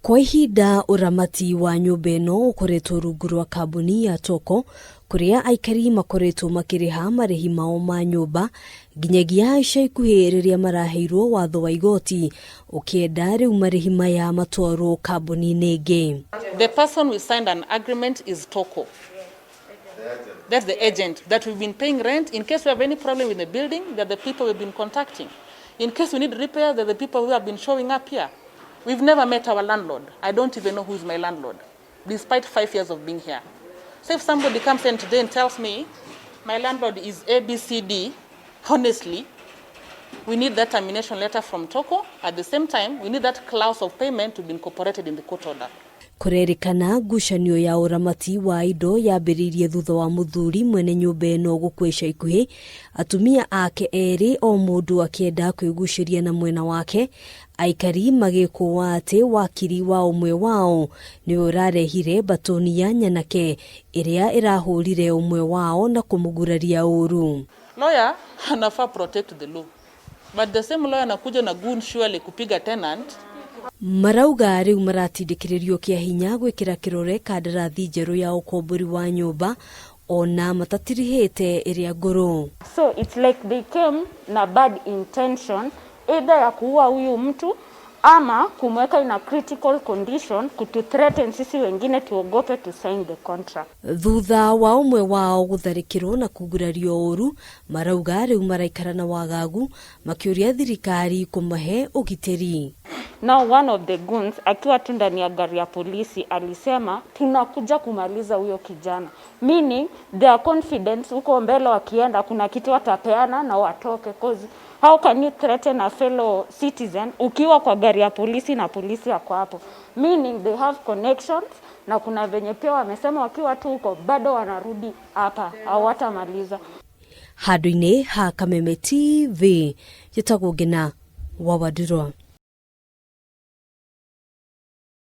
Kwa ihinda uramati wa nyumba ino ukoretwo rungu rwa kambuni ya Toko, kuria aikari makoretwo makiriha marihi mao ma nyumba nginyagia ica ikuhi riria maraheirwo watho wa igoti ukienda riu marihi maya matwarwo kambuni-ini ingi. The person we signed an agreement is Toko. That's the agent that we've been paying rent. In case we have any problem with the building, they're the people we've been contacting. In case we need repair, they're the people who have been showing up here. We've never met our landlord. I don't even know who is my landlord, despite 5 years of being here. So if somebody comes in today and tells me, my landlord is ABCD, honestly, we need that termination letter from Toko. At the same time, we need that clause of payment to be incorporated in the court order. Kurerikana ngucanio ya uramati wa indo yambiririe thutha wa muthuri mwene nyumba ino gukweca ikuhi atumia ake eri o mundu akienda kwiguciria na mwena wake. Aikari magikuwa ati wakiri wa umwe wao ni urarehire batoni ya nyanake iria irahurire umwe wao na kumuguraria uru. Lawyer anafaa protect the law, but the same lawyer anakuja na gun surely kupiga tenant. Marauga riu maratindikiririo kia hinya gwikira kirore kandarathi njeru ya Akombori wa nyumba ona matatirihite iria nguru. So it's like they came na bad intention, either ya kuua huyu mtu ama kumweka in a critical condition, kututhreaten sisi wengine tuogope to sign the contract. Thutha wa umwe wao gutharikirwo na kugurario uru, marauga riu maraikara na wagagu makiuria thirikari kumahe ugitiri. Now one of the goons akiwa tu ndani ya gari ya polisi alisema tunakuja kumaliza huyo kijana, meaning they are confident huko mbele wakienda kuna kitu watapeana na watoke, cause how can you threaten a fellow citizen ukiwa kwa gari ya polisi na polisi yako hapo, meaning they have connections na kuna venye pia wamesema wakiwa tu huko bado wanarudi hapa hawatamaliza. Handũ-inĩ ha Kameme TV, Gitagwo Ngina, Wawadurwa.